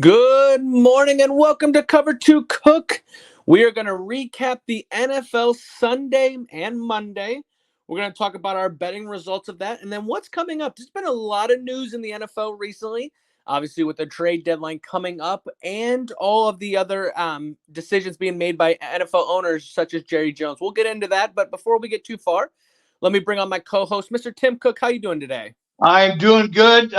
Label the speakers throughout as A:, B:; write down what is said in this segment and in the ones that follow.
A: Good morning and welcome to Cover 2 Cook. We are going to recap the NFL Sunday and Monday. We're going to talk about our betting results of that and then what's coming up. There's been a lot of news in the NFL recently, obviously with the trade deadline coming up and all of the other decisions being made by NFL owners such as Jerry Jones. We'll get into that, but before we get too far, let me bring on my co-host, Mr. Tim Cook. How you doing today?
B: I'm doing good.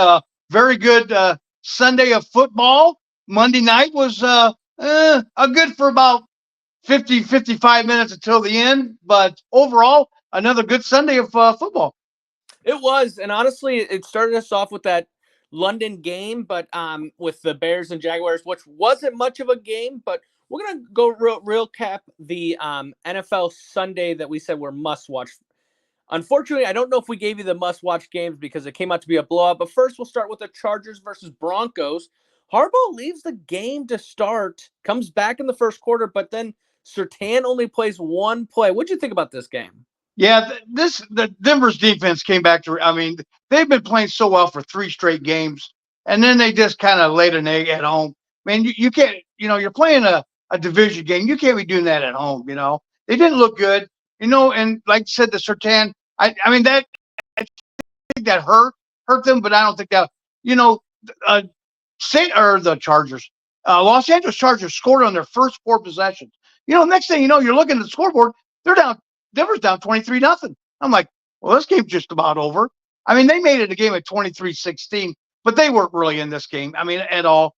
B: Very good Sunday of football. Monday night was a good for about 50, 55 minutes until the end. But overall, another good Sunday of football.
A: It was, and honestly, it started us off with that London game, but with the Bears and Jaguars, which wasn't much of a game. But we're gonna go real cap the NFL Sunday that we said were must watch. Unfortunately, I don't know if we gave you the must watch games because it came out to be a blowout. But first, we'll start with the Chargers versus Broncos. Harbaugh leaves the game to start, comes back in the first quarter, but then Surtain only plays one play. What'd you think about this game?
B: Yeah, the Denver's defense came back to. I mean, they've been playing so well for three straight games, and then they just kind of laid an egg at home. Man, you can't. You're playing a division game. You can't be doing that at home. They didn't look good. And like you said, the Sertan. I mean that. I think that hurt them, but I don't think that. You know, uh, the Chargers, Los Angeles Chargers scored on their first four possessions. Next thing you know, you're looking at the scoreboard. They're down. Denver's down 23-0. I'm like, well, this game's just about over. I mean, they made it a game at 23-16, but they weren't really in this game. I mean, at all.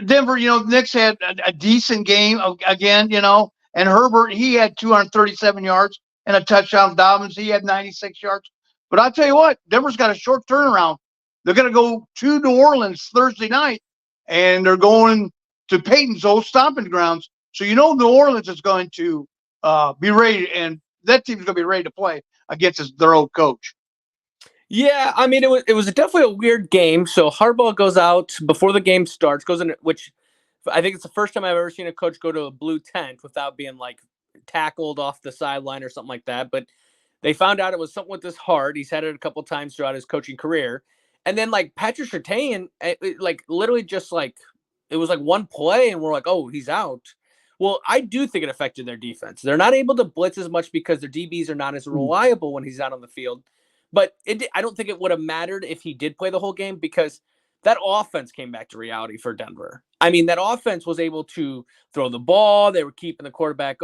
B: Denver. Knicks had a decent game again. And Herbert, he had 237 yards and a touchdown. Dobbins, he had 96 yards. But I'll tell you what, Denver's got a short turnaround. They're going to go to New Orleans Thursday night, and they're going to Peyton's old stomping grounds. So New Orleans is going to be ready, and that team's going to be ready to play against their old coach.
A: Yeah, I mean, it was definitely a weird game. So Harbaugh goes out before the game starts, goes in, which I think it's the first time I've ever seen a coach go to a blue tent without being like tackled off the sideline or something like that. But they found out it was something with his heart. He's had it a couple times throughout his coaching career. And then like Patrick Surtain, like literally just like it was like one play, and we're like, oh, he's out. Well, I do think it affected their defense. They're not able to blitz as much because their DBs are not as reliable when he's out on the field. But I don't think it would have mattered if he did play the whole game because that offense came back to reality for Denver. I mean, that offense was able to throw the ball. They were keeping the quarterback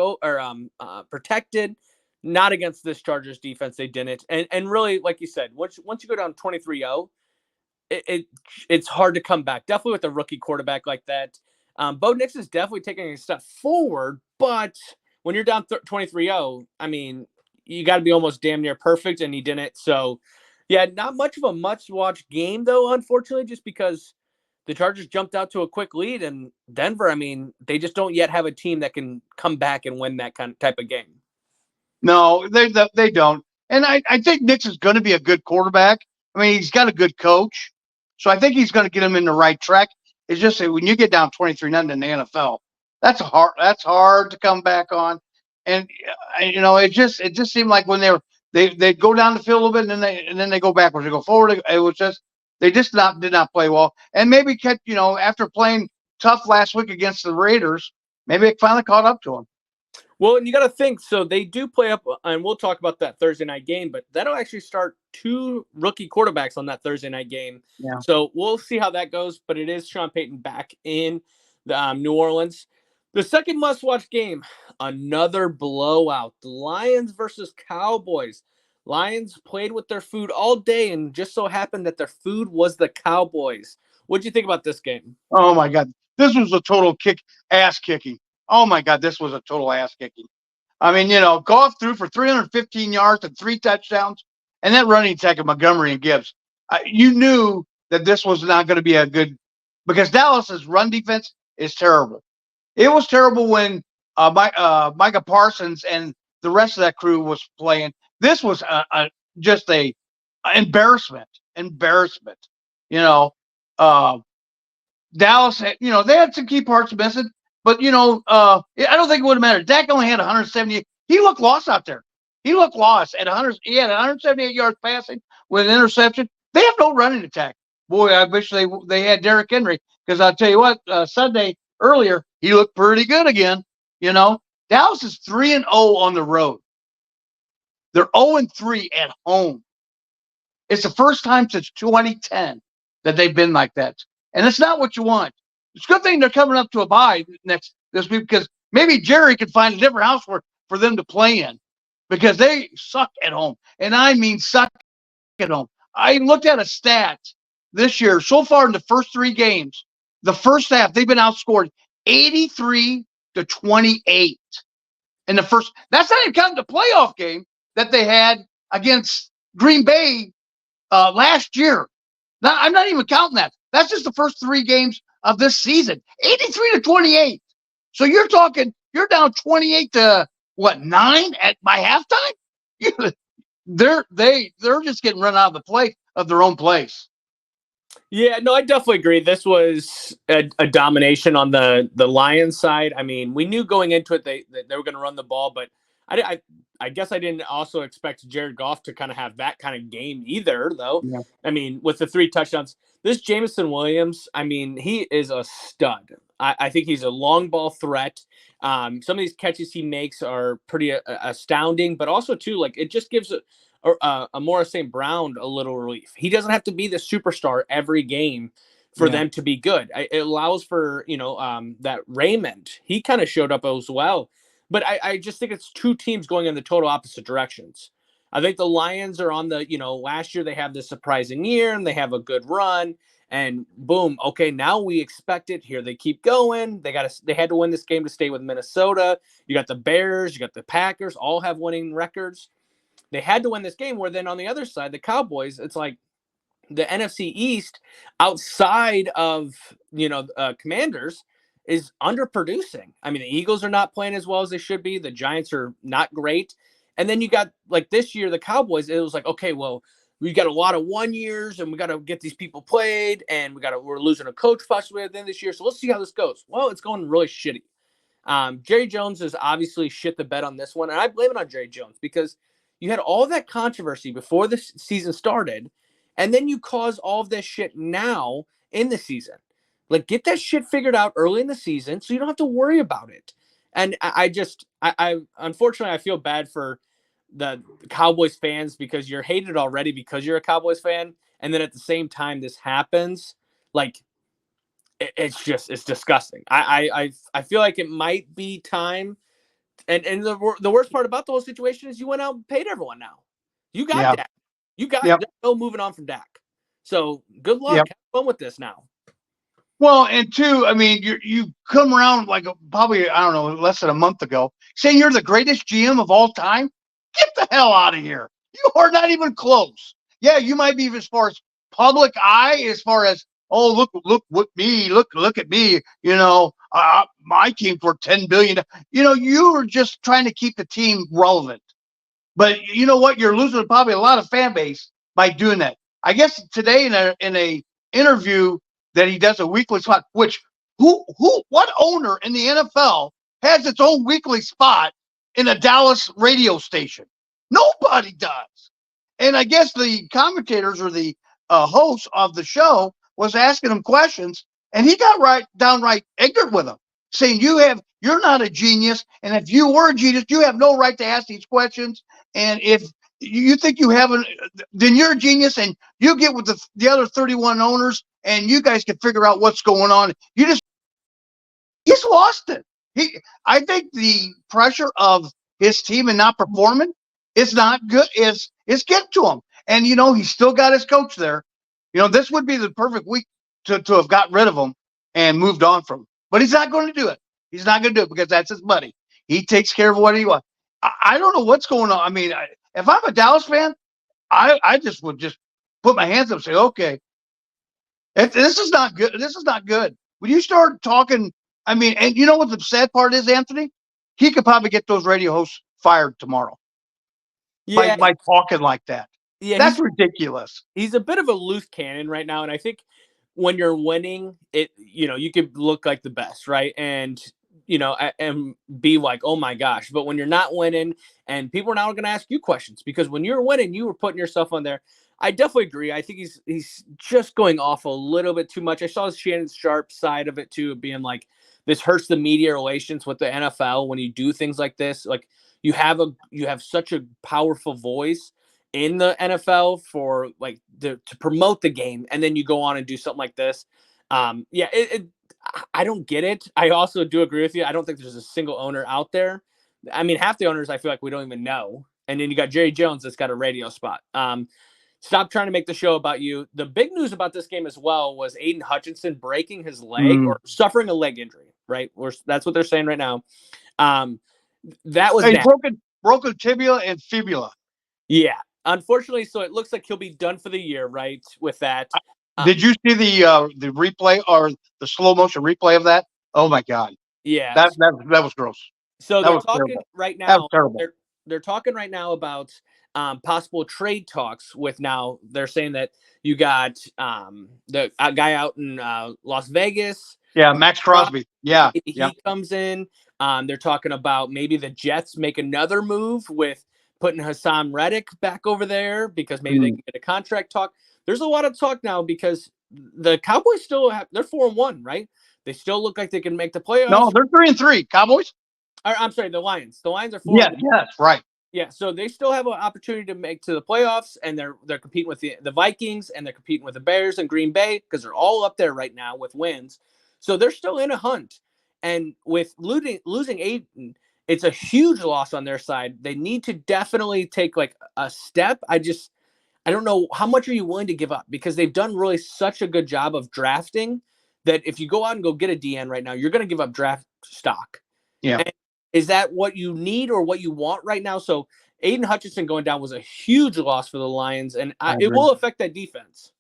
A: protected. Not against this Chargers defense, they didn't. And really, like you said, once you go down 23-0, it's hard to come back. Definitely with a rookie quarterback like that. Bo Nix is definitely taking a step forward, but when you're down 23-0, I mean, you got to be almost damn near perfect, and he didn't. So, yeah, not much of a must-watch game, though, unfortunately, just because the Chargers jumped out to a quick lead, and Denver, I mean, they just don't yet have a team that can come back and win that type of game.
B: No, they don't. And I think Nix is going to be a good quarterback. I mean, he's got a good coach. So I think he's going to get him in the right track. It's just that when you get down 23-0 in the NFL, that's hard to come back on. And it just seemed like when they go down the field a little bit and then they go backwards, they go forward. It was just they just did not play well. And maybe after playing tough last week against the Raiders, maybe it finally caught up to them.
A: Well, and you got to think, so they do play up, and we'll talk about that Thursday night game, but that'll actually start two rookie quarterbacks on that Thursday night game.
B: Yeah.
A: So we'll see how that goes, but it is Sean Payton back in the New Orleans. The second must-watch game, another blowout. The Lions versus Cowboys. Lions played with their food all day, and just so happened that their food was the Cowboys. What'd you think about this game?
B: Oh, my God. This was a total ass kicking. Oh, my God, this was a total ass kicking. I mean, Goff threw for 315 yards and 3 touchdowns, and that running attack of Montgomery and Gibbs. You knew that this was not going to be a good – because Dallas's run defense is terrible. It was terrible when Micah Parsons and the rest of that crew was playing. This was just a embarrassment. Dallas, they had some key parts missing. But, I don't think it would have mattered. Dak only had 170. He looked lost out there. He looked lost at 100. He had 178 yards passing with an interception. They have no running attack. boy, I wish they had Derrick Henry, because I'll tell you what, Sunday earlier he looked pretty good again. You know, Dallas is 3-0 on the road. They're 0-3 at home. It's the first time since 2010 that they've been like that, and it's not what you want. It's a good thing they're coming up to a bye this week, because maybe Jerry could find a different house for them to play in, because they suck at home, and I mean suck at home. I looked at a stat this year so far in the first 3 games. The first half they've been outscored 83-28 in the first. That's not even counting the playoff game that they had against Green Bay last year. Now, I'm not even counting that. That's just the first 3 games of this season. 83-28. So you're talking, you're down 28-9 by halftime. They're just getting run out of the play of their own place.
A: Yeah, no, I definitely agree. This was a domination on the Lions side. I mean, we knew going into it they were going to run the ball, but I guess I didn't also expect Jared Goff to kind of have that kind of game either, though.
B: Yeah.
A: I mean, with the 3 touchdowns, this Jameson Williams, I mean, he is a stud. I think he's a long ball threat. Some of these catches he makes are pretty astounding, but also too, like, it just gives Amon-Ra St. Brown a little relief. He doesn't have to be the superstar every game for them to be good. It allows for, that Raymond. He kind of showed up as well. But I just think it's 2 teams going in the total opposite directions. I think the Lions are on the, last year they have this surprising year and they have a good run. And boom, okay, now we expect it. Here they keep going. They had to win this game to stay with Minnesota. You got the Bears, you got the Packers, all have winning records. They had to win this game, where then on the other side, the Cowboys, it's like the NFC East outside of, Commanders is underproducing. I mean, the Eagles are not playing as well as they should be. The Giants are not great. And then you got, like, this year, the Cowboys, it was like, okay, well, we got a lot of 1 years and we got to get these people played, and we're losing a coach possibly at the end of this year. So let's see how this goes. Well, it's going really shitty. Jerry Jones has obviously shit the bed on this one. And I blame it on Jerry Jones, because you had all that controversy before the season started, and then you cause all of this shit now in the season. Like, get that shit figured out early in the season so you don't have to worry about it. And I unfortunately, I feel bad for the Cowboys fans, because you're hated already because you're a Cowboys fan. And then at the same time this happens, like, it's disgusting. I feel like it might be time. And the worst part about the whole situation is you went out and paid everyone now. You got Dak. You got no moving on from Dak. So good luck. Have fun with this now.
B: Well, and 2, I mean, you come around like probably, I don't know, less than a month ago, saying you're the greatest GM of all time. Get the hell out of here. You are not even close. Yeah, you might be as far as public eye, as far as, oh, look at me, look at me. My team's worth $10 billion. You were just trying to keep the team relevant. But you know what? You're losing probably a lot of fan base by doing that. I guess today in a interview that he does a weekly spot, which what owner in the NFL has its own weekly spot in a Dallas radio station? Nobody does. And I guess the commentators or the host of the show was asking him questions, and he got downright ignorant with them, saying you're not a genius, and if you were a genius, you have no right to ask these questions. And if you think you haven't, then you're a genius, and you get with the other 31 owners, and you guys can figure out what's going on. He's lost it. I think the pressure of his team and not performing is not good. Is getting to him, and he's still got his coach there. This would be the perfect week to have got rid of him and moved on from him. But he's not going to do it. He's not going to do it because that's his buddy. He takes care of what he wants. I don't know what's going on. I mean, if I'm a Dallas fan, I just would just put my hands up and say, okay, this is not good. This is not good. When you start talking, I mean, and you know what the sad part is, Anthony? He could probably get those radio hosts fired tomorrow.
A: Yeah.
B: By talking like that. Yeah, that's ridiculous.
A: He's a bit of a loose cannon right now. And I think when you're winning, you could look like the best, right? And and be like, oh my gosh. But when you're not winning, and people are now going to ask you questions, because when you're winning, you were putting yourself on there. I definitely agree. I think he's just going off a little bit too much. I saw Shannon Sharp side of it too, being like, this hurts the media relations with the NFL when you do things like this. Like, you have such a powerful voice in the NFL for like to promote the game, and then you go on and do something like this. I don't get it. I also do agree with you. I don't think there's a single owner out there. I mean, half the owners I feel like we don't even know. And then you got Jerry Jones that's got a radio spot. Stop trying to make the show about you. The big news about this game as well was Aiden Hutchinson breaking his leg or suffering a leg injury, right? That's what they're saying right now. That was
B: broken tibia and fibula.
A: Yeah, unfortunately. So it looks like he'll be done for the year, right? With that.
B: Did you see the replay or the slow motion replay of that? Oh my God.
A: Yeah.
B: That was gross.
A: So they're talking right now.
B: That was terrible.
A: They're talking right now about possible trade talks with, now they're saying that you got the guy out in Las Vegas.
B: Yeah, Max Crosby. Yeah.
A: He comes in. They're talking about maybe the Jets make another move with putting Hassan Reddick back over there, because maybe they can get a contract talk. There's a lot of talk now because the Cowboys they're 4-1, right? They still look like they can make the playoffs.
B: No, they're 3-3. Cowboys.
A: I'm sorry, the Lions. The Lions are 4-1.
B: Yes, right.
A: Yeah, so they still have an opportunity to make to the playoffs, and they're competing with the Vikings, and they're competing with the Bears and Green Bay, because they're all up there right now with wins. So they're still in a hunt. And with losing Aiden, it's a huge loss on their side. They need to definitely take like a step. I don't know, how much are you willing to give up, because they've done really such a good job of drafting that if you go out and go get a DN right now, you're going to give up draft stock.
B: Yeah.
A: And is that what you need or what you want right now? So Aiden Hutchinson going down was a huge loss for the Lions, and it will affect that defense.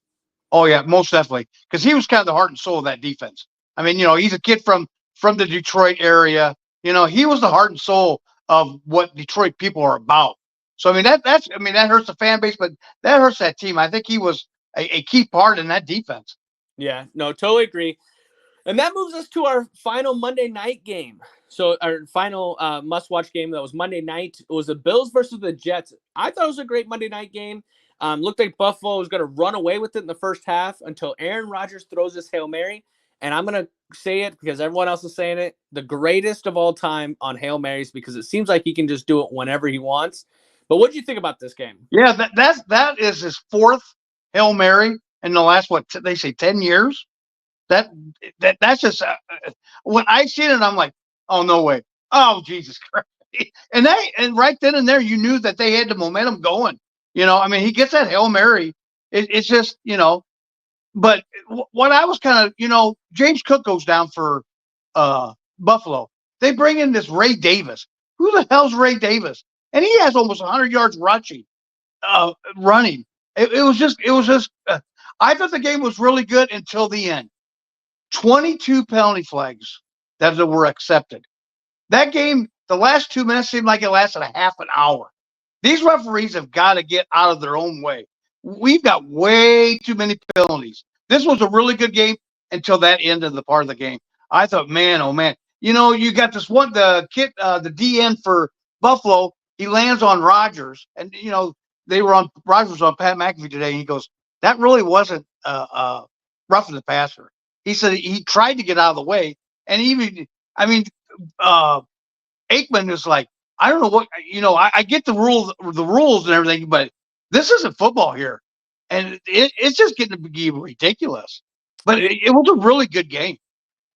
B: Oh yeah, most definitely, because he was kind of the heart and soul of that defense. I mean, he's a kid from the Detroit area. He was the heart and soul of what Detroit people are about. So I mean that hurts the fan base, but that hurts that team. I think he was a key part in that defense.
A: Yeah, no, totally agree. And that moves us to our final Monday night game. So our final must-watch game that was Monday night. It was the Bills versus the Jets. I thought it was a great Monday night game. Looked like Buffalo was going to run away with it in the first half until Aaron Rodgers throws his Hail Mary. And I'm going to say it because everyone else is saying it. The greatest of all time on Hail Marys, because it seems like he can just do it whenever he wants. But what did you think about this game?
B: Yeah, that is his fourth Hail Mary in the last, what they say, 10 years. That's just when I seen it, I'm like, oh no way, oh Jesus Christ! And right then and there, you knew that they had the momentum going. I mean, he gets that Hail Mary. It's just But what I was kind of James Cook goes down for Buffalo. They bring in this Ray Davis. Who the hell's Ray Davis? And he has almost 100 yards running. It was just. I thought the game was really good until the end. 22 penalty flags that were accepted. That game, the last 2 minutes seemed like it lasted a half an hour. These referees have got to get out of their own way. We've got way too many penalties. This was a really good game until that end of the part of the game. I thought, man, oh man, you got this one, the kid, the DN for Buffalo. He lands on Rodgers, and Rodgers was on Pat McAfee today, and he goes, that really wasn't roughing the passer. He said he tried to get out of the way, and Aikman is like, I don't know what, I get the rules and everything, but this isn't football here, and it's just getting to be ridiculous. But it was a really good game.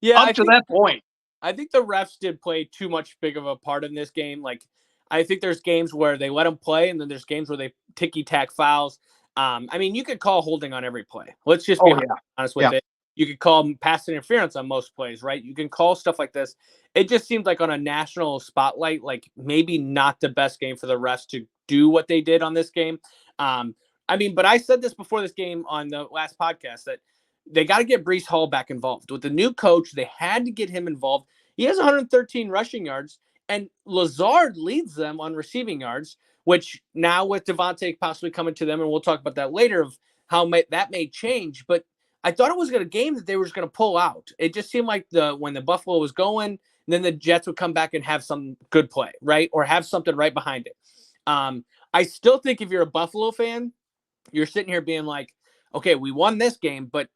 A: Yeah,
B: up to that point.
A: I think the refs did play too much big of a part in this game. Like, I think there's games where they let them play, and then there's games where they ticky-tack fouls. I mean, you could call holding on every play. Let's just be honest with it. You could call pass interference on most plays, right? You can call stuff like this. It just seemed like on a national spotlight, like maybe not the best game for the refs to do what they did on this game. But I said this before this game on the last podcast that they got to get Breece Hall back involved. With the new coach, they had to get him involved. He has 113 rushing yards, and Lazard leads them on receiving yards, which now with Devontae possibly coming to them, and we'll talk about that later of how that may change. But I thought it was a game that they were just going to pull out. It just seemed like when the Buffalo was going, then the Jets would come back and have some good play, right? Or have something right behind it. I still think if you're a Buffalo fan, you're sitting here being like, okay, we won this game, but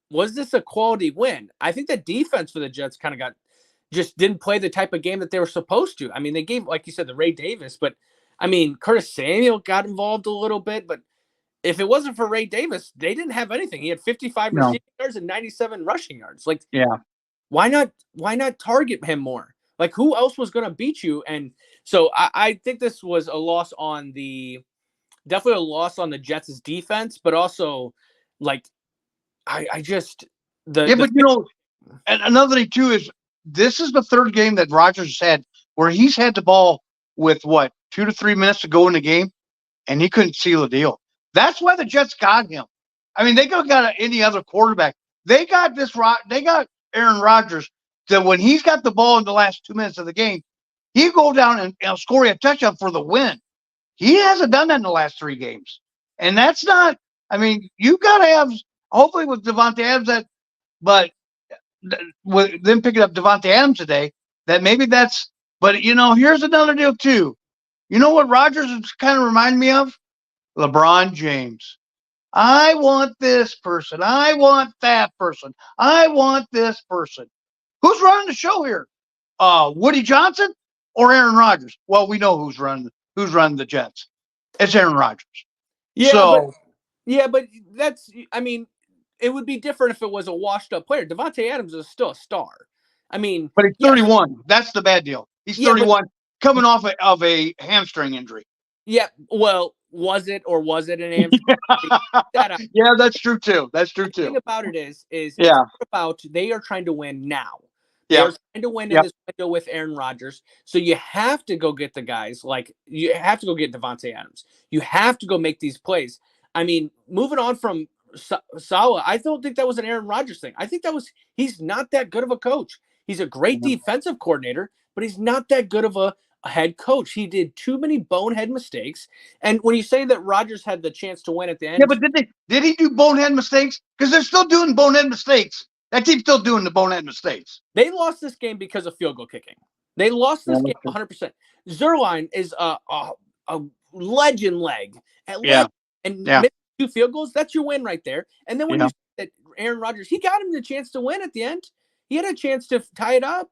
A: was this a quality win? I think the defense for the Jets kind of just didn't play the type of game that they were supposed to. I mean, they gave, like you said, the Ray Davis, but I mean, Curtis Samuel got involved a little bit, but if it wasn't for Ray Davis, they didn't have anything. He had 55 receiving yards and 97 rushing yards. Like,
B: yeah,
A: why not target him more? Like, who else was going to beat you? And so I think this was a loss on definitely a loss on the Jets' defense, but also like, I just,
B: but and another thing too is this is the third game that Rodgers had where he's had the ball with 2 to 3 minutes to go in the game, and he couldn't seal a deal. That's why the Jets got him. I mean, they could have got any other quarterback. They got Aaron Rodgers that when he's got the ball in the last 2 minutes of the game, he go down and score a touchdown for the win. He hasn't done that in the last 3 games, and that's not. I mean, you got to have hopefully with Davante Adams but with them picking up Davante Adams today, that maybe that's. But here's another deal too. You know what Rodgers is kind of reminding me of? LeBron James. I want this person. I want that person. I want this person. Who's running the show here? Woody Johnson or Aaron Rodgers? Well, we know who's running the Jets. It's Aaron Rodgers.
A: Yeah, but that's. I mean, it would be different if it was a washed-up player. Davante Adams is still a star. I mean,
B: but he's 31. That's the bad deal. He's 31, coming off of a hamstring injury.
A: Yeah, well, was it or was it an hamstring?
B: Yeah, that's true too. The
A: thing about it is it's about they are trying to win now.
B: Yeah.
A: They're trying to win in this window with Aaron Rodgers. So you have to go get the guys. Like, you have to go get Davante Adams. You have to go make these plays. I mean, moving on from Saleh, I don't think that was an Aaron Rodgers thing. I think he's not that good of a coach. He's a great defensive coordinator, but he's not that good of a head coach. He did too many bonehead mistakes. And when you say that Rodgers had the chance to win at the end.
B: Yeah, but did he do bonehead mistakes? Because they're still doing bonehead mistakes. That team's still doing the bonehead mistakes.
A: They lost this game because of field goal kicking. They lost this game 100%. Zuerlein is a legend leg. And missed 2 field goals, that's your win right there. And then when you say that Aaron Rodgers, he got him the chance to win at the end. He had a chance to tie it up.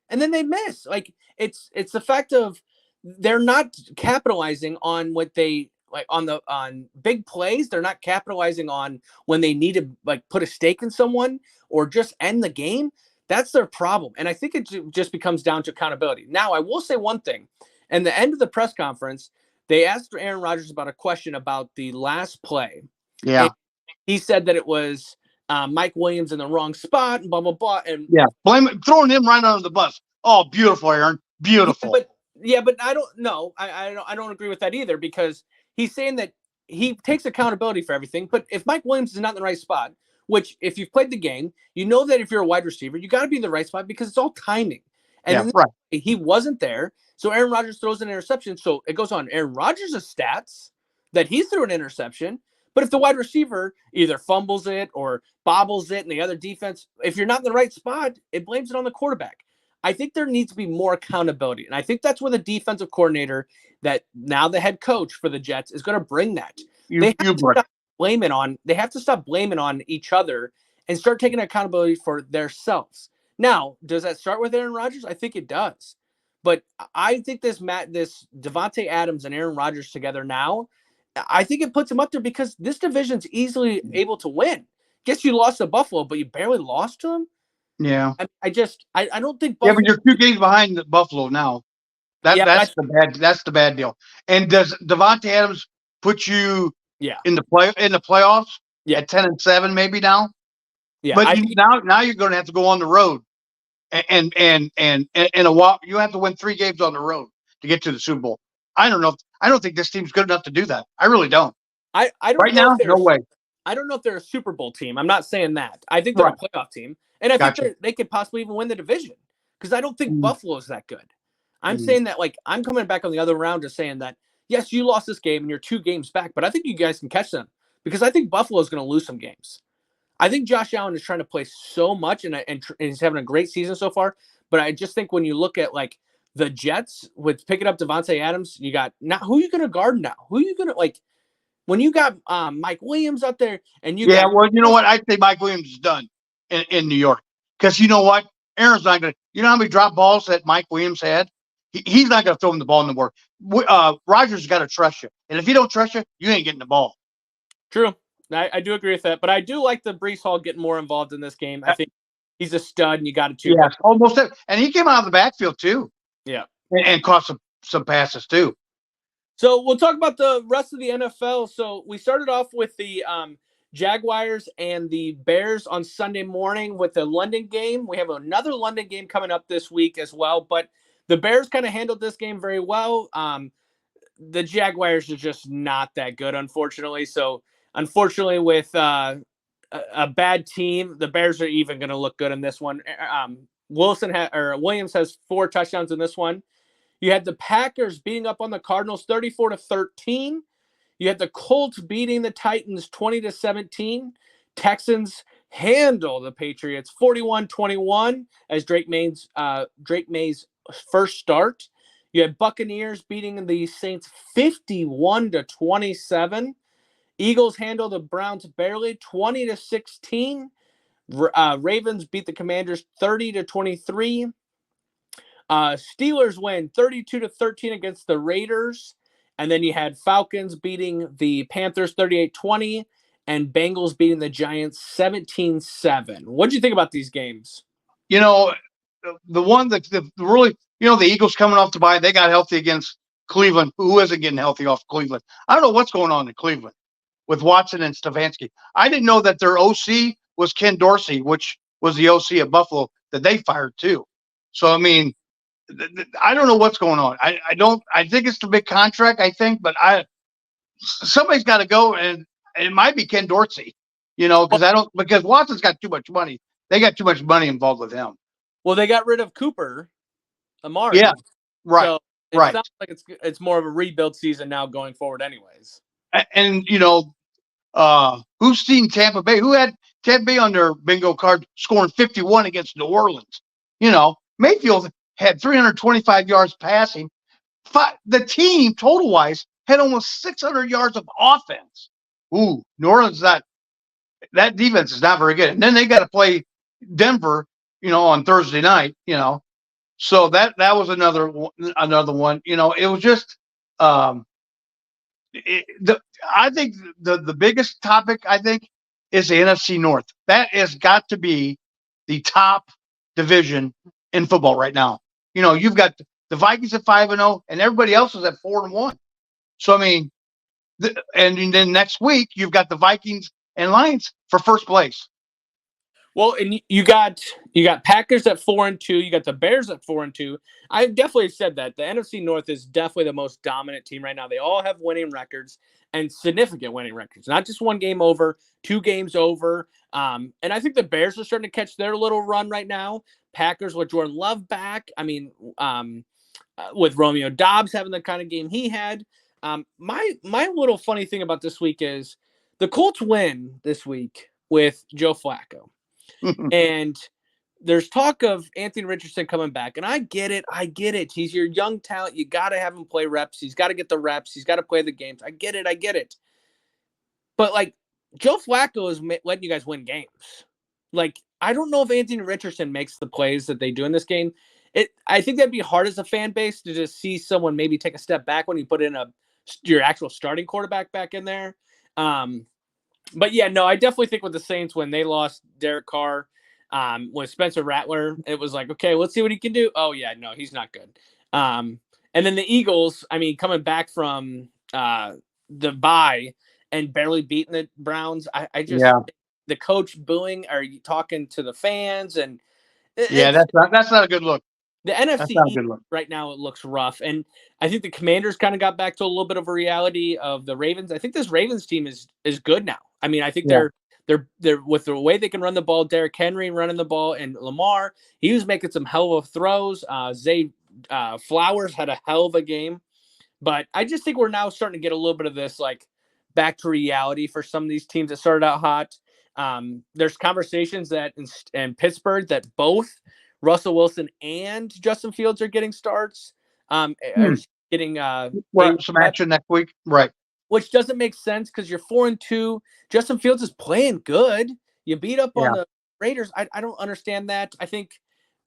A: And then they miss. Like, it's the fact of they're not capitalizing on what they like on big plays. They're not capitalizing on when they need to put a stake in someone or just end the game. That's their problem. And I think it just becomes down to accountability. Now, I will say one thing. In the end of the press conference, they asked Aaron Rodgers about a question about the last play.
B: Yeah.
A: And he said that it was Mike Williams in the wrong spot and blah, blah, blah. And
B: throwing him right under the bus. Oh, beautiful, Aaron. Beautiful.
A: But I don't know. I don't agree with that either, because he's saying that he takes accountability for everything. But if Mike Williams is not in the right spot, which if you've played the game, you know that if you're a wide receiver, you got to be in the right spot because it's all timing. And he wasn't there. So Aaron Rodgers throws an interception. So it goes on Aaron Rodgers' stats that he threw an interception. But if the wide receiver either fumbles it or bobbles it and the other defense, if you're not in the right spot, it blames it on the quarterback. I think there needs to be more accountability. And I think that's where the defensive coordinator, that now the head coach for the Jets, is going to bring that. They have to stop blaming on each other and start taking accountability for themselves. Now, does that start with Aaron Rodgers? I think it does. But I think this Davante Adams and Aaron Rodgers together now, I think it puts them up there because this division's easily able to win. Guess you lost to Buffalo, but you barely lost to them.
B: Yeah.
A: I don't think Buffalo.
B: Yeah, but you're 2 games behind Buffalo now. That's the bad deal. And does Davante Adams put you in the playoffs?
A: Yeah.
B: At 10-7 maybe now?
A: Yeah.
B: But now you're going to have to go on the road. And a while you have to win 3 games on the road to get to the Super Bowl. I don't know. I don't think this team's good enough to do that. I really don't.
A: I don't
B: right know now. No way.
A: I don't know if they're a Super Bowl team. I'm not saying that. I think they're a playoff team, and I think they could possibly even win the division because I don't think Buffalo's that good. I'm saying that I'm coming back on the other round to saying that yes, you lost this game and you're 2 games back, but I think you guys can catch them because I think Buffalo's going to lose some games. I think Josh Allen is trying to play so much and he's having a great season so far, But I just think when you look at like the Jets with picking up Devontae Adams, you got now who are you going to guard now? Who are you going to like when you got Mike Williams out there and you
B: Yeah,
A: got
B: well, you know what? I think Mike Williams is done in New York because you know what? Aaron's not going to. You know how many drop balls that Mike Williams had? He's not going to throw him the ball in the work. Rogers got to trust you, and if he don't trust you, you ain't getting the ball.
A: True. I do agree with that, but I do like the Brees Hall getting more involved in this game. I think he's a stud, and you got to cheer.
B: Yeah, almost. And he came out of the backfield too.
A: Yeah,
B: and caught some passes too.
A: So we'll talk about the rest of the NFL. So we started off with the Jaguars and the Bears on Sunday morning with the London game. We have another London game coming up this week as well, but the Bears kind of handled this game very well. The Jaguars are just not that good, unfortunately. So unfortunately, with a bad team, the Bears are even going to look good in this one. Williams has 4 touchdowns in this one. You had the Packers beating up on the Cardinals 34-13. You had the Colts beating the Titans 20-17. Texans handle the Patriots 41-21 as Drake May's first start. You had Buccaneers beating the Saints 51-27. Eagles handle the Browns barely 20-16. Ravens beat the Commanders 30-23. Steelers win 32-13 against the Raiders. And then you had Falcons beating the Panthers 38-20 and Bengals beating the Giants 17-7. What did you think about these games?
B: You know, the one that really, you know, the Eagles coming off the bye, they got healthy against Cleveland, who isn't getting healthy off Cleveland. I don't know what's going on in Cleveland with Watson and Stefanski. I didn't know that their OC was Ken Dorsey, which was the OC of Buffalo that they fired too. So, I mean, I don't know what's going on. I think it's the big contract, I think, but somebody's got to go, and it might be Ken Dorsey, you know, because Watson's got too much money. They got too much money involved with him.
A: Well, they got rid of Cooper, Amari.
B: Yeah, right.
A: So it sounds like it's more of a rebuild season now going forward, anyways.
B: And you know, who's seen Tampa Bay? Who had Tampa Bay on their bingo card scoring 51 against New Orleans? You know, Mayfield had 325 yards passing. The team, total-wise, had almost 600 yards of offense. Ooh, New Orleans, that defense is not very good. And then they got to play Denver, you know, on Thursday night, you know. So that was another one. You know, it was just I think the biggest topic, I think, is the NFC North. That has got to be the top division in football right now. You know, you've got the Vikings at 5-0, and everybody else is at 4-1. So I mean, and then next week you've got the Vikings and Lions for first place.
A: Well, and you got Packers at 4-2. You got the Bears at 4-2. I definitely said that the NFC North is definitely the most dominant team right now. They all have winning records and significant winning records, not just 1 game over, 2 games over. And I think the Bears are starting to catch their little run right now. Packers with Jordan Love back. I mean, with Romeo Doubs having the kind of game he had. My little funny thing about this week is the Colts win this week with Joe Flacco. And there's talk of Anthony Richardson coming back. And I get it. He's your young talent. You got to have him play reps. He's got to get the reps. He's got to play the games. I get it. But, like, Joe Flacco is letting you guys win games. Like, I don't know if Anthony Richardson makes the plays that they do in this game. I think that'd be hard as a fan base to just see someone maybe take a step back when you put in your actual starting quarterback back in there. But yeah, no, I definitely think with the Saints when they lost Derek Carr, with Spencer Rattler, it was like, okay, let's see what he can do. Oh yeah, no, he's not good. And then the Eagles, I mean, coming back from the bye and barely beating the Browns, the coach booing. Are you talking to the fans? And
B: that's not a good look.
A: The NFC right now, it looks rough. And I think the Commanders kind of got back to a little bit of a reality of the Ravens. I think this Ravens team is good now. I mean, I think they're with the way they can run the ball, Derrick Henry running the ball, and Lamar, he was making some hell of throws. Zay Flowers had a hell of a game. But I just think we're now starting to get a little bit of this, like, back to reality for some of these teams that started out hot. There's conversations that in Pittsburgh that both Russell Wilson and Justin Fields are getting starts. Are getting
B: some action next week, right?
A: Which doesn't make sense because you're 4-2. Justin Fields is playing good. You beat up on the Raiders. I don't understand that. I think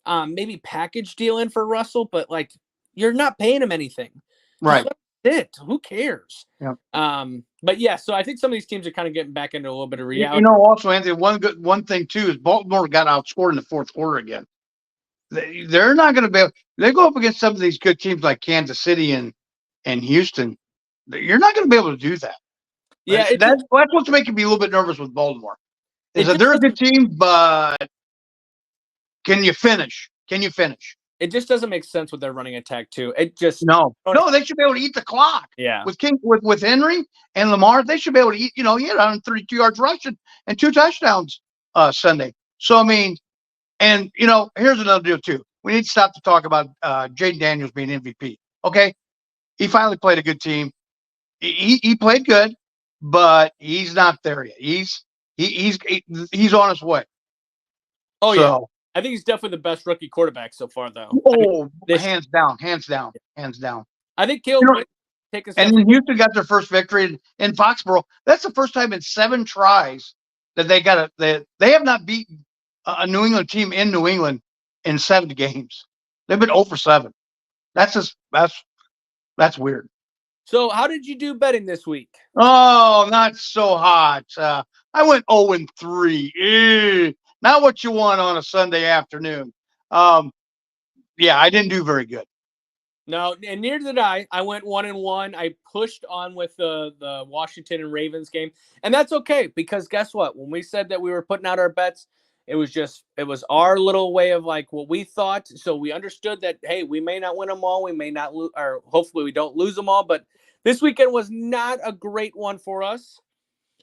A: maybe package deal in for Russell, but like you're not paying him anything.
B: Right.
A: Who cares?
B: Yeah.
A: But yeah, so I think some of these teams are kind of getting back into a little bit of reality.
B: You know, also, Anthony, one thing too is Baltimore got outscored in the fourth quarter again. They're not going to be able, they go up against some of these good teams like Kansas City and Houston. You're not going to be able to do that.
A: Yeah,
B: that's what's making me a little bit nervous with Baltimore. Is that they're a good team, but can you finish?
A: It just doesn't make sense with their running attack too. It just
B: no. They should be able to eat the clock.
A: Yeah,
B: with Henry and Lamar, they should be able to eat. You know, he had 132 yards rushing and 2 touchdowns Sunday. So I mean, and you know, here's another deal too. We need to stop to talk about Jaden Daniels being MVP. Okay, he finally played a good team. He played good, but he's not there yet. He's on his way.
A: Oh so, yeah. I think he's definitely the best rookie quarterback so far, though.
B: Oh, hands down.
A: I think Caleb take a step.
B: And then Houston got their first victory in Foxborough. That's the first time in 7 tries that they have not beaten a New England team in New England in 7 games. They've been 0-7. That's weird.
A: So, how did you do betting this week?
B: Oh, not so hot. I went 0-3. Not what you want on a Sunday afternoon. Yeah, I didn't do very good.
A: No, and neither did I. I went 1-1. I pushed on with the Washington and Ravens game, and that's okay because guess what? When we said that we were putting out our bets, it was our little way of like what we thought. So we understood that hey, we may not win them all, we may not lose, or hopefully we don't lose them all. But this weekend was not a great one for us.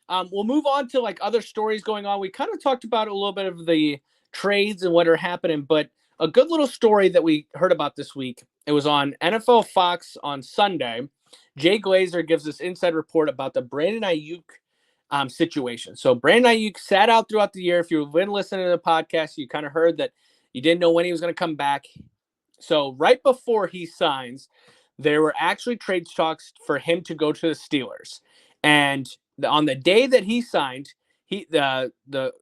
A: We'll move on to like other stories going on. We kind of talked about a little bit of the trades and what are happening, but a good little story that we heard about this week. It was on NFL Fox on Sunday. Jay Glazer gives this inside report about the Brandon Aiyuk situation. So Brandon Aiyuk sat out throughout the year. If you've been listening to the podcast, you kind of heard that you didn't know when he was going to come back. So right before he signs, there were actually trade talks for him to go to the Steelers. And on the day that he signed, the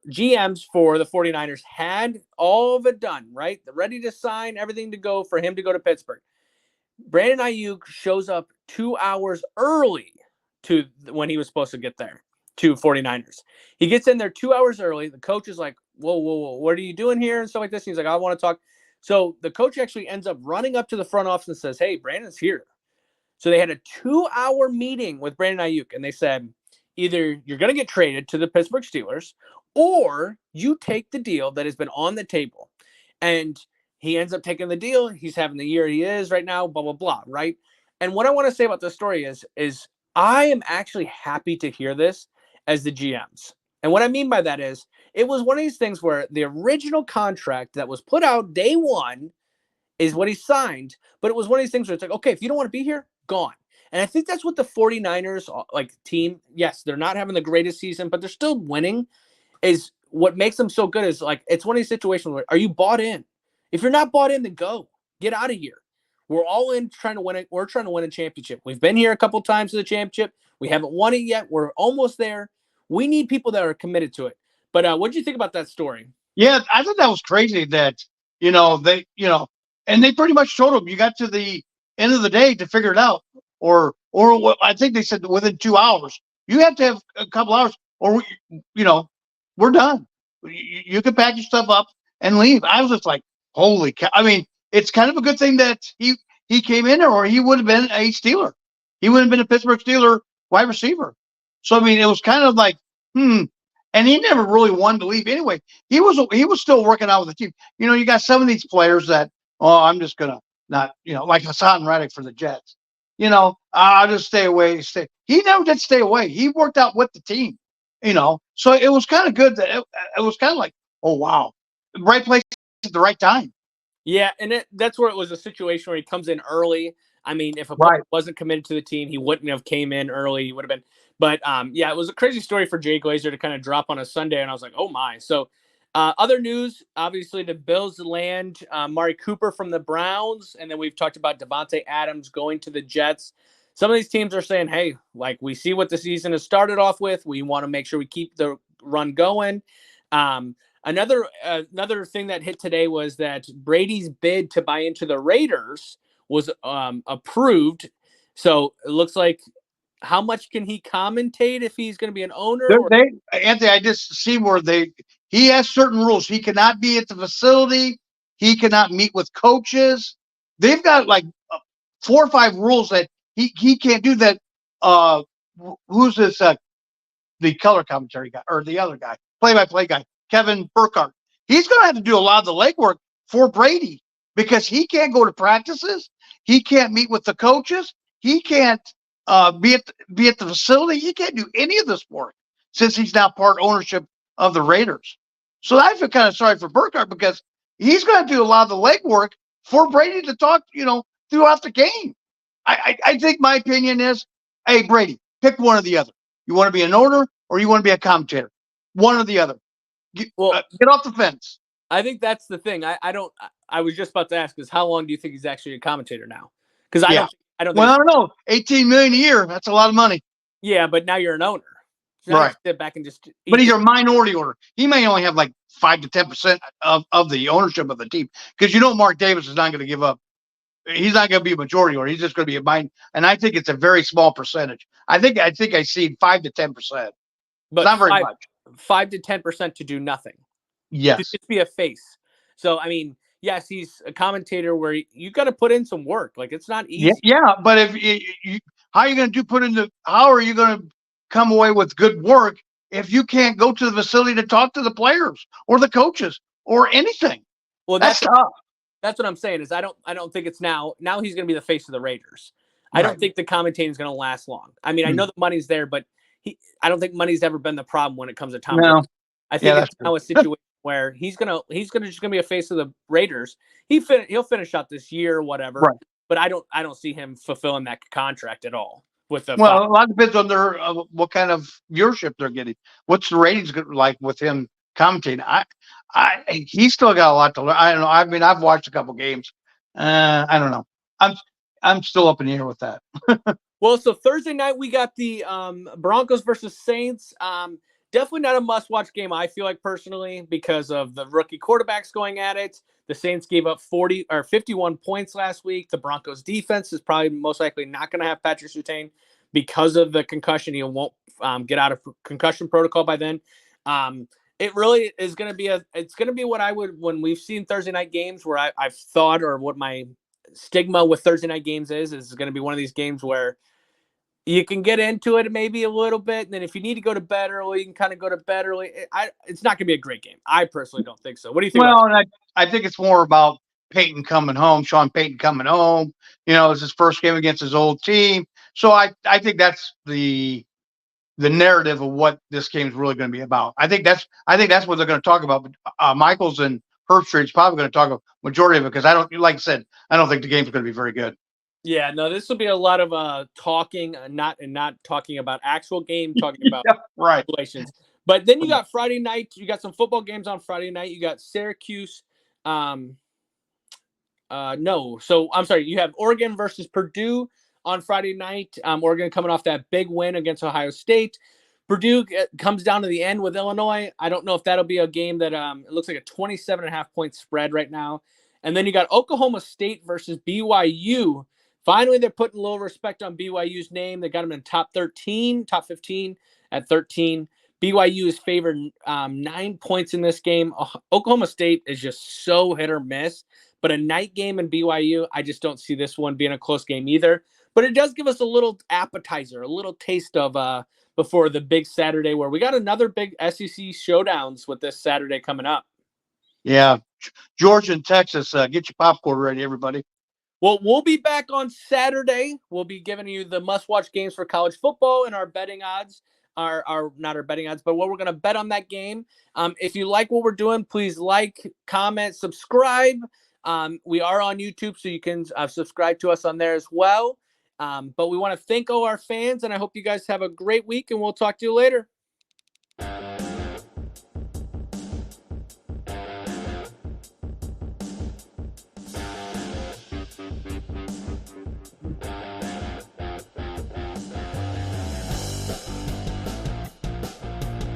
A: GMs for the 49ers had all of it done, right? Ready to sign, everything to go for him to go to Pittsburgh. Brandon Aiyuk shows up 2 hours early to when he was supposed to get there to 49ers. He gets in there 2 hours early. The coach is like, whoa, what are you doing here? And stuff like this. And he's like, I want to talk. So the coach actually ends up running up to the front office and says, hey, Brandon's here. So they had a 2-hour meeting with Brandon Aiyuk, and they said, either you're going to get traded to the Pittsburgh Steelers or you take the deal that has been on the table. And he ends up taking the deal. He's having the year he is right now, blah, blah, blah, right? And what I want to say about this story is I am actually happy to hear this as the GMs. And what I mean by that is it was one of these things where the original contract that was put out day one is what he signed, but it was one of these things where it's like, okay, if you don't want to be here, gone. And I think that's what the 49ers like team, yes, they're not having the greatest season, but they're still winning. Is what makes them so good is like it's one of these situations where are you bought in? If you're not bought in, then go. Get out of here. We're all in trying to win it. We're trying to win a championship. We've been here a couple times to the championship. We haven't won it yet. We're almost there. We need people that are committed to it. But what did you think about that story?
B: Yeah, I thought that was crazy that, and they pretty much told him you got to the end of the day to figure it out. Or I think they said within 2 hours. You have to have a couple hours or, we're done. You can pack your stuff up and leave. I was just like, holy cow. I mean, it's kind of a good thing that he came in there or he would have been a Steeler. He would have been a Pittsburgh Steeler wide receiver. So, I mean, it was kind of like, And he never really wanted to leave anyway. He was still working out with the team. You got some of these players that, I'm just going to not, like Hassan Reddick for the Jets. I'll just stay away. He never did stay away. He worked out with the team, So it was kind of good that it was kind of like, oh, wow. Right place at the right time.
A: Yeah, and that's where it was a situation where he comes in early. I mean, if a player wasn't committed to the team, he wouldn't have came in early. He would have been. But, yeah, it was a crazy story for Jay Glazer to kind of drop on a Sunday, and I was like, oh, my. So Other news, obviously, the Bills land Mari Cooper from the Browns, and then we've talked about Devontae Adams going to the Jets. Some of these teams are saying, hey, like, we see what the season has started off with. We want to make sure we keep the run going. Another thing that hit today was that Brady's bid to buy into the Raiders was approved. So it looks like, how much can he commentate if he's going to be an owner?
B: Anthony, I just see where he has certain rules. He cannot be at the facility. He cannot meet with coaches. They've got like 4 or 5 rules that he can't do that. Who's this? The color commentary guy or the other guy, play-by-play guy, Kevin Burkhardt. He's going to have to do a lot of the legwork for Brady because he can't go to practices. He can't meet with the coaches. He can't be at the facility. He can't do any of this work since he's now part ownership of the Raiders. So I feel kind of sorry for Burkhardt because he's going to do a lot of the legwork for Brady to talk, throughout the game. I think my opinion is, hey, Brady, pick one or the other. You want to be an owner or you want to be a commentator? One or the other. Get off the fence.
A: I think that's the thing. I was just about to ask is how long do you think he's actually a commentator now? Because I don't think.
B: Well, I don't know. $18 million a year. That's a lot of money.
A: Yeah, but now you're an owner. So
B: right.
A: Sit back and just.
B: But he's a minority owner. He may only have like 5 to 10% of the ownership of the team because Mark Davis is not going to give up. He's not going to be a majority owner. He's just going to be a minor. And I think it's a very small percentage. I think I see 5 to 10%. But not very much.
A: 5 to 10% to do nothing.
B: Yes.
A: To just be a face. So, I mean, yes, he's a commentator where you got to put in some work. Like, it's not easy.
B: Yeah, but how are you going to how are you going to come away with good work if you can't go to the facility to talk to the players or the coaches or anything?
A: Well, that's tough. That's what I'm saying is I don't think it's now. Now he's going to be the face of the Raiders. I don't think the commentating is going to last long. I mean, I know the money's there, but I don't think money's ever been the problem when it comes to Tom Brady. I think it's now a situation where he's gonna just be a face of the Raiders. He'll finish out this year or whatever.
B: Right.
A: But I don't see him fulfilling that contract at all. With the
B: a lot depends on their what kind of viewership they're getting. What's the ratings like with him commentating? He's still got a lot to learn. I don't know. I mean, I've watched a couple games. I don't know. I'm still up in the air with that.
A: Well, so Thursday night we got the Broncos versus Saints. Definitely not a must-watch game, I feel like personally, because of the rookie quarterbacks going at it. The Saints gave up 51 points last week. The Broncos defense is probably most likely not going to have Patrick Surtain because of the concussion. He won't get out of concussion protocol by then. It really is going to be it's going to be what I would, when we've seen Thursday night games where I've thought, or what my stigma with Thursday night games is going to be one of these games where you can get into it maybe a little bit, and then if you need to go to bed early, you can kind of go to bed early. It's not going to be a great game. I personally don't think so. What do you think?
B: Well, I think it's more about Peyton coming home, Sean Payton coming home. It's his first game against his old team. So I think that's the narrative of what this game is really going to be about. I think that's what they're going to talk about. Michaels and Herbstreit is probably going to talk a majority of it because like I said, I don't think the game's going to be very good.
A: Yeah, no, this will be a lot of talking, not talking about actual game, talking about relations. But then you got Friday night. You got some football games on Friday night. You got Syracuse. So I'm sorry. You have Oregon versus Purdue on Friday night. Oregon coming off that big win against Ohio State. Purdue comes down to the end with Illinois. I don't know if that'll be a game that it looks like a 27.5 point spread right now. And then you got Oklahoma State versus BYU. Finally, they're putting a little respect on BYU's name. They got them in top 15 at 13. BYU is favored 9 points in this game. Oklahoma State is just so hit or miss. But a night game in BYU, I just don't see this one being a close game either. But it does give us a little appetizer, a little taste of before the big Saturday where we got another big SEC showdowns with this Saturday coming up.
B: Yeah. Georgia and Texas, get your popcorn ready, everybody.
A: Well, we'll be back on Saturday. We'll be giving you the must-watch games for college football and our betting odds. Our not our betting odds, but what we're going to bet on that game. If you like what we're doing, please like, comment, subscribe. We are on YouTube, so you can subscribe to us on there as well. But we want to thank all our fans, and I hope you guys have a great week, and we'll talk to you later.